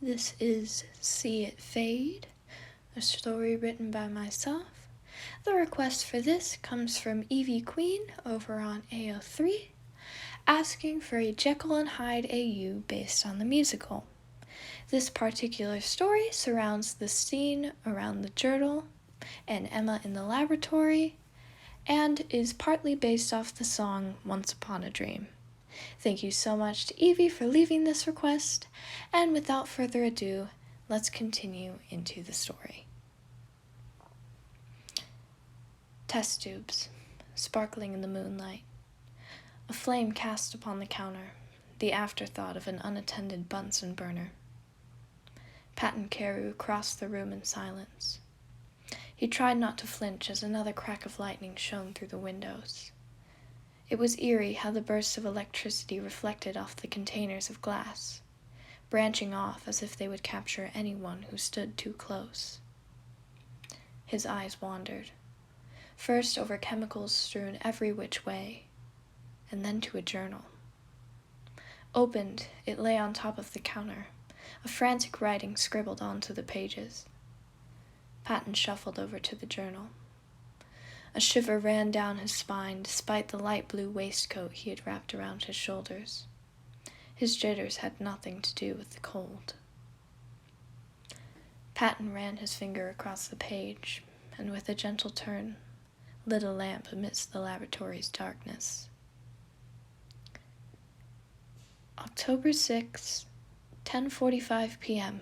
This is See It Fade, a story written by myself. The request for this comes from Evie Queen over on AO3, asking for a Jekyll and Hyde AU based on the musical. This particular story surrounds the scene around the journal and Emma in the laboratory, and is partly based off the song Once Upon a Dream. Thank you so much to Evie for leaving this request, and without further ado, let's continue into the story. Test tubes, sparkling in the moonlight. A flame cast upon the counter, the afterthought of an unattended Bunsen burner. Patton Carew crossed the room in silence. He tried not to flinch as another crack of lightning shone through the windows. It was eerie how the bursts of electricity reflected off the containers of glass, branching off as if they would capture anyone who stood too close. His eyes wandered, first over chemicals strewn every which way, and then to a journal. Opened, it lay on top of the counter, a frantic writing scribbled onto the pages. Patton shuffled over to the journal. A shiver ran down his spine despite the light blue waistcoat he had wrapped around his shoulders. His jitters had nothing to do with the cold. Patton ran his finger across the page, and with a gentle turn, lit a lamp amidst the laboratory's darkness. October 6, 10:45 p.m.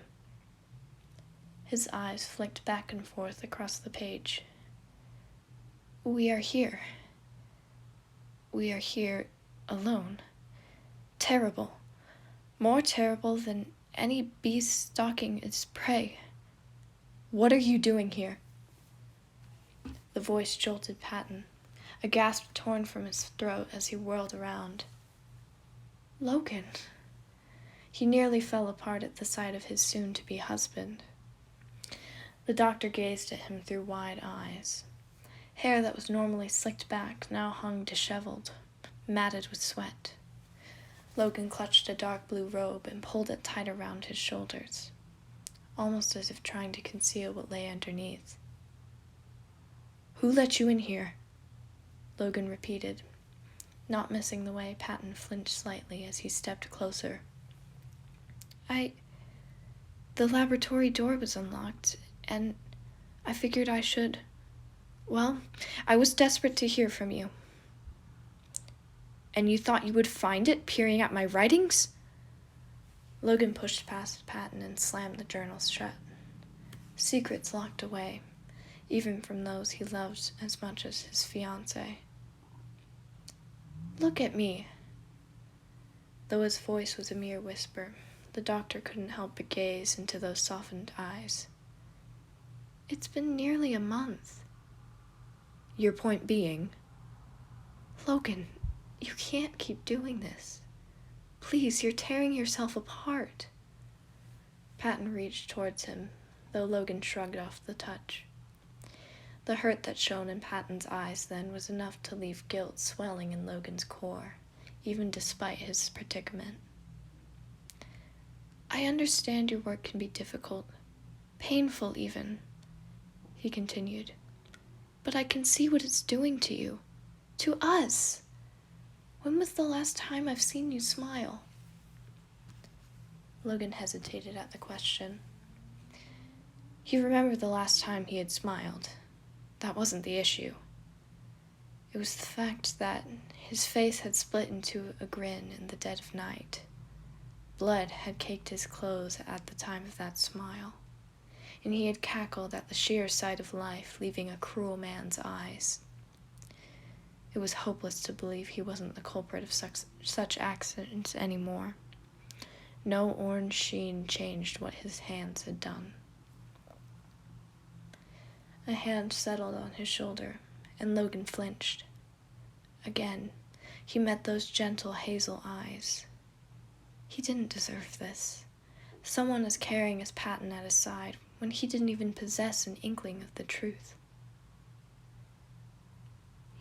His eyes flicked back and forth across the page. We are here. We are here alone. Terrible. More terrible than any beast stalking its prey. What are you doing here? The voice jolted Patton, a gasp torn from his throat as he whirled around. Logan. He nearly fell apart at the sight of his soon-to-be husband. The doctor gazed at him through wide eyes. Hair that was normally slicked back now hung disheveled, matted with sweat. Logan clutched a dark blue robe and pulled it tight around his shoulders, almost as if trying to conceal what lay underneath. Who let you in here? Logan repeated, not missing the way Patton flinched slightly as he stepped closer. The laboratory door was unlocked, and I figured I should... Well, I was desperate to hear from you. And you thought you would find it peering at my writings? Logan pushed past Patton and slammed the journals shut. Secrets locked away, even from those he loved as much as his fiancée. Look at me. Though his voice was a mere whisper, the doctor couldn't help but gaze into those softened eyes. It's been nearly a month. Your point being? Logan, you can't keep doing this. Please, you're tearing yourself apart. Patton reached towards him, though Logan shrugged off the touch. The hurt that shone in Patton's eyes then was enough to leave guilt swelling in Logan's core, even despite his predicament. I understand your work can be difficult, painful even, he continued. But I can see what it's doing to you. To us. When was the last time I've seen you smile? Logan hesitated at the question. He remembered the last time he had smiled. That wasn't the issue. It was the fact that his face had split into a grin in the dead of night. Blood had caked his clothes at the time of that smile, and he had cackled at the sheer sight of life leaving a cruel man's eyes. It was hopeless to believe he wasn't the culprit of such accidents anymore. No orange sheen changed what his hands had done. A hand settled on his shoulder, and Logan flinched. Again, he met those gentle hazel eyes. He didn't deserve this. Someone as caring as Patton at his side when he didn't even possess an inkling of the truth.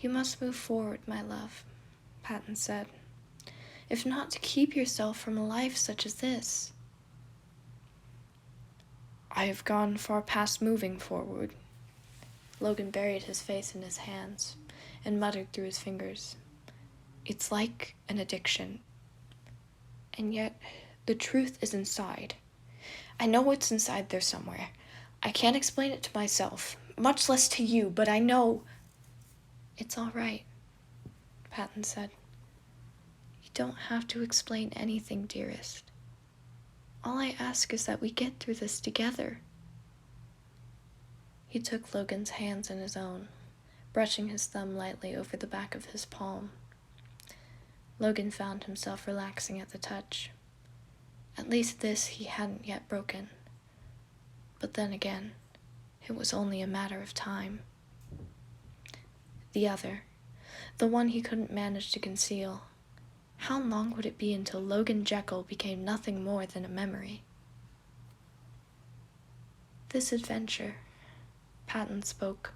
You must move forward, my love, Patton said. If not to keep yourself from a life such as this. I have gone far past moving forward. Logan buried his face in his hands and muttered through his fingers. It's like an addiction. And yet, the truth is inside. I know it's inside there somewhere. I can't explain it to myself, much less to you, but I know. It's all right, Patton said. You don't have to explain anything, dearest. All I ask is that we get through this together. He took Logan's hands in his own, brushing his thumb lightly over the back of his palm. Logan found himself relaxing at the touch. At least this he hadn't yet broken. But then again, it was only a matter of time. The other, the one he couldn't manage to conceal. How long would it be until Logan Jekyll became nothing more than a memory? This adventure, Patton spoke,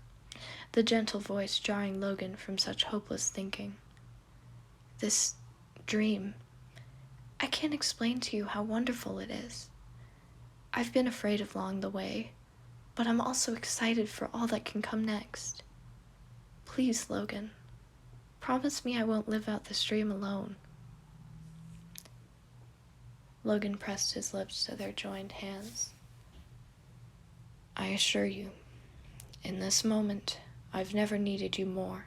the gentle voice jarring Logan from such hopeless thinking. This dream, I can't explain to you how wonderful it is. I've been afraid along the way, but I'm also excited for all that can come next. Please, Logan, promise me I won't live out this dream alone. Logan pressed his lips to their joined hands. I assure you, in this moment, I've never needed you more.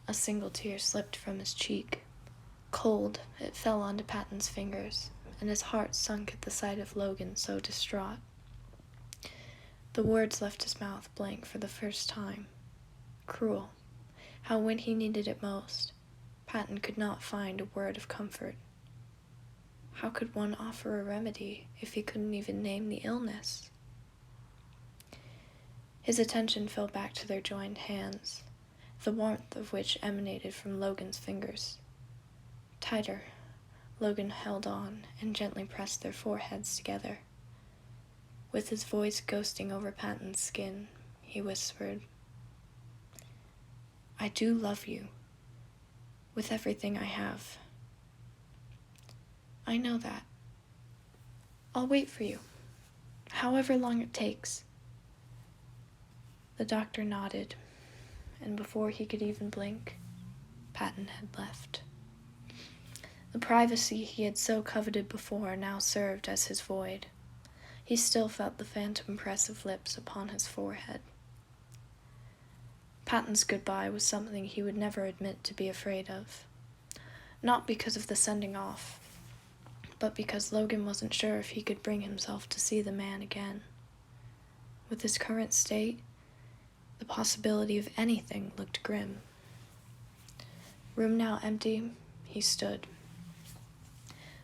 A single tear slipped from his cheek. Cold, it fell onto Patton's fingers, and his heart sunk at the sight of Logan so distraught. The words left his mouth blank for the first time. Cruel, how when he needed it most, Patton could not find a word of comfort. How could one offer a remedy if he couldn't even name the illness? His attention fell back to their joined hands, the warmth of which emanated from Logan's fingers. Tighter, Logan held on and gently pressed their foreheads together. With his voice ghosting over Patton's skin, he whispered, I do love you, with everything I have. I know that. I'll wait for you, however long it takes. The doctor nodded, and before he could even blink, Patton had left. The privacy he had so coveted before now served as his void. He still felt the phantom press of lips upon his forehead. Patton's goodbye was something he would never admit to be afraid of. Not because of the sending off, but because Logan wasn't sure if he could bring himself to see the man again. With his current state, the possibility of anything looked grim. Room now empty, he stood.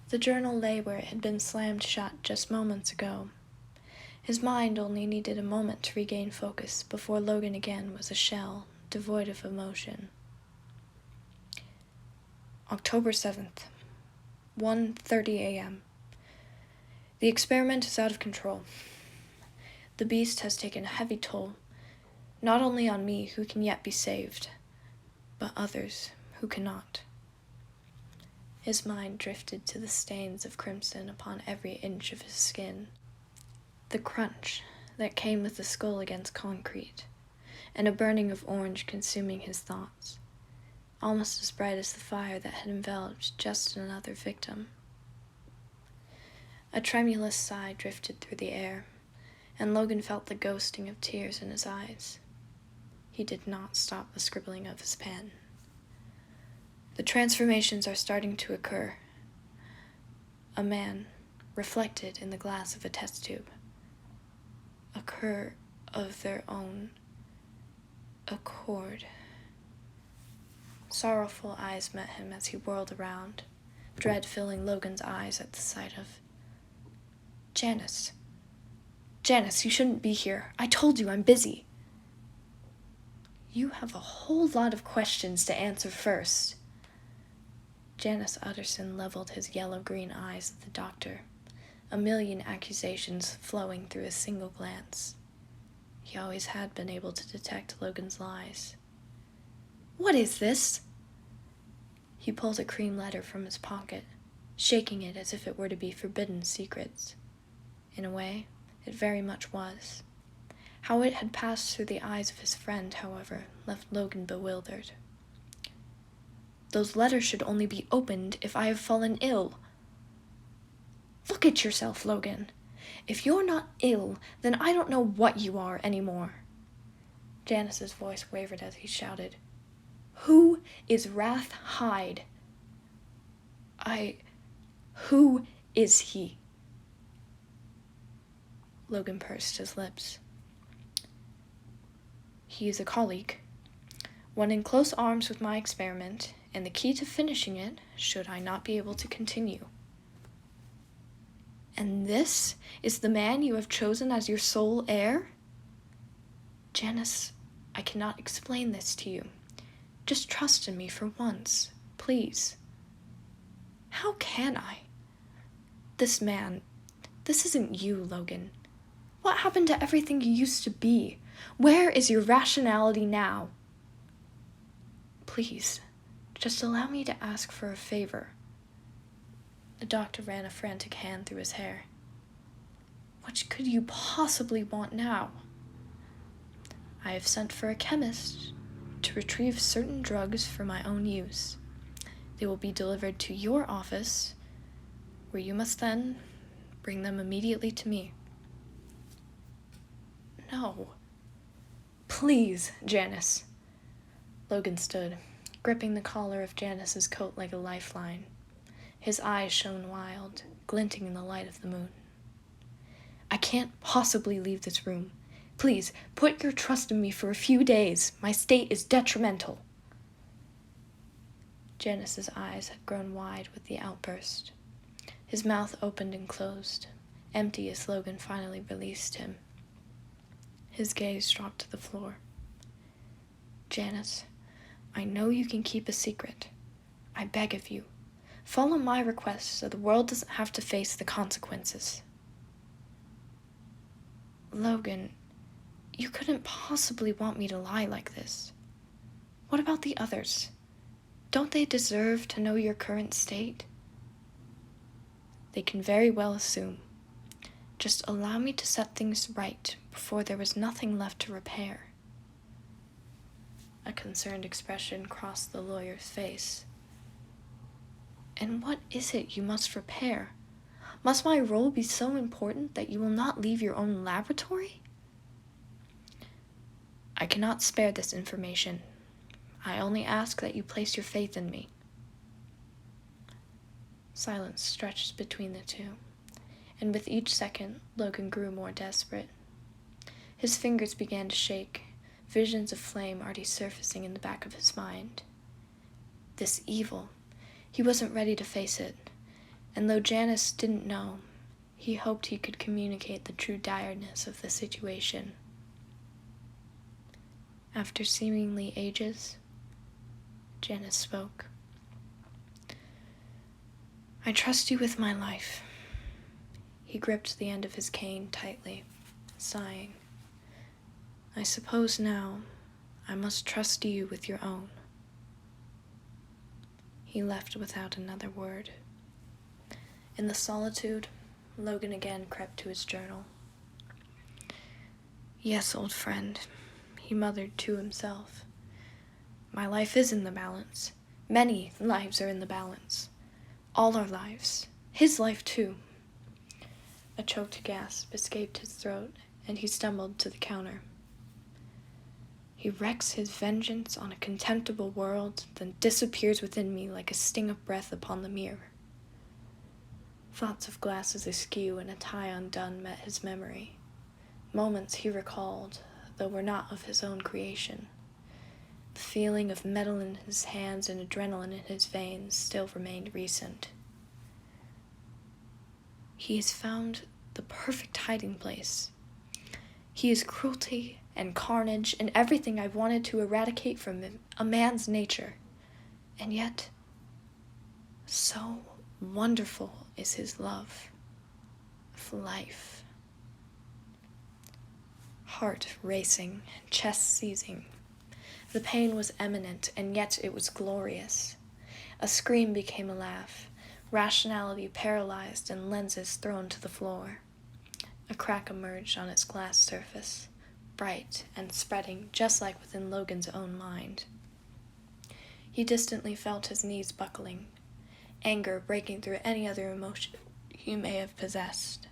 The journal lay where it had been slammed shut just moments ago. His mind only needed a moment to regain focus before Logan again was a shell, devoid of emotion. October 7th, 1:30 a.m. The experiment is out of control. The beast has taken a heavy toll, not only on me who can yet be saved, but others who cannot. His mind drifted to the stains of crimson upon every inch of his skin, the crunch that came with the skull against concrete, and a burning of orange consuming his thoughts, almost as bright as the fire that had enveloped just another victim. A tremulous sigh drifted through the air, and Logan felt the ghosting of tears in his eyes. He did not stop the scribbling of his pen. The transformations are starting to occur. A man, reflected in the glass of a test tube, occur of their own accord. Sorrowful eyes met him as he whirled around, dread filling Logan's eyes at the sight of Janice. Janice, you shouldn't be here. I told you I'm busy. You have a whole lot of questions to answer first. Janice Utterson leveled his yellow-green eyes at the doctor, a million accusations flowing through a single glance. He always had been able to detect Logan's lies. What is this? He pulled a cream letter from his pocket, shaking it as if it were to be forbidden secrets. In a way, it very much was. How it had passed through the eyes of his friend, however, left Logan bewildered. Those letters should only be opened if I have fallen ill. Look at yourself, Logan. If you're not ill, then I don't know what you are anymore. Janice's voice wavered as he shouted, Who is Wrath Hyde? Who is he? Logan pursed his lips. He is a colleague, one in close arms with my experiment, and the key to finishing it, should I not be able to continue. And this is the man you have chosen as your sole heir? Janice, I cannot explain this to you. Just trust in me for once, please. How can I? This isn't you, Logan. What happened to everything you used to be? Where is your rationality now? Please, just allow me to ask for a favor. The doctor ran a frantic hand through his hair. What could you possibly want now? I have sent for a chemist to retrieve certain drugs for my own use. They will be delivered to your office, where you must then bring them immediately to me. No. Please, Janice. Logan stood, gripping the collar of Janice's coat like a lifeline. His eyes shone wild, glinting in the light of the moon. I can't possibly leave this room. Please, put your trust in me for a few days. My state is detrimental. Janice's eyes had grown wide with the outburst. His mouth opened and closed, empty as Logan finally released him. His gaze dropped to the floor. Janice, I know you can keep a secret. I beg of you. Follow my request so the world doesn't have to face the consequences. Logan, you couldn't possibly want me to lie like this. What about the others? Don't they deserve to know your current state? They can very well assume. Just allow me to set things right before there was nothing left to repair. A concerned expression crossed the lawyer's face. And what is it you must repair? Must my role be so important that you will not leave your own laboratory? I cannot spare this information. I only ask that you place your faith in me. Silence stretched between the two, and with each second, Logan grew more desperate. His fingers began to shake, visions of flame already surfacing in the back of his mind. This evil, he wasn't ready to face it, and though Janice didn't know, he hoped he could communicate the true direness of the situation. After seemingly ages, Janice spoke. I trust you with my life. He gripped the end of his cane tightly, sighing. I suppose now I must trust you with your own. He left without another word. In the solitude, Logan again crept to his journal. Yes, old friend, he muttered to himself. My life is in the balance. Many lives are in the balance. All our lives. His life, too. A choked gasp escaped his throat, and he stumbled to the counter. He wreaks his vengeance on a contemptible world, then disappears within me like a sting of breath upon the mirror. Thoughts of glasses askew and a tie undone met his memory. Moments he recalled, though were not of his own creation. The feeling of metal in his hands and adrenaline in his veins still remained recent. He has found the perfect hiding place. He is cruelty and carnage and everything I've wanted to eradicate from him, a man's nature. And yet, so wonderful is his love of life. Heart racing, chest seizing. The pain was imminent, and yet it was glorious. A scream became a laugh, rationality paralyzed and lenses thrown to the floor. A crack emerged on its glass surface, bright and spreading just like within Logan's own mind. He distantly felt his knees buckling, anger breaking through any other emotion he may have possessed.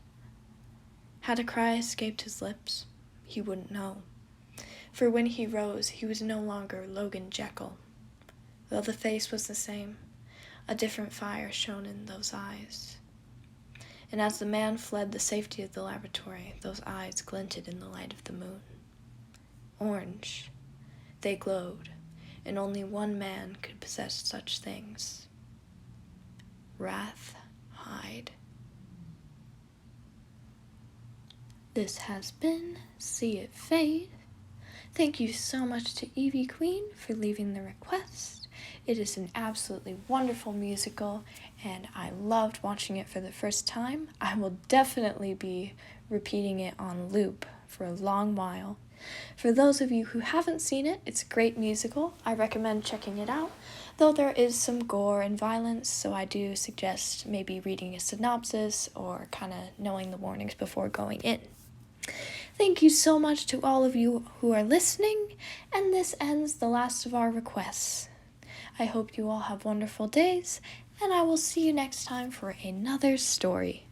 Had a cry escaped his lips, he wouldn't know, for when he rose, he was no longer Logan Jekyll. Though the face was the same, a different fire shone in those eyes. And as the man fled the safety of the laboratory, those eyes glinted in the light of the moon. Orange, they glowed, and only one man could possess such things. Wrath Hyde. This has been See It Fade. Thank you so much to Evie Queen for leaving the request. It is an absolutely wonderful musical, and I loved watching it for the first time. I will definitely be repeating it on loop for a long while. For those of you who haven't seen it, it's a great musical. I recommend checking it out, though there is some gore and violence, so I do suggest maybe reading a synopsis or kind of knowing the warnings before going in. Thank you so much to all of you who are listening, and this ends the last of our requests. I hope you all have wonderful days, and I will see you next time for another story.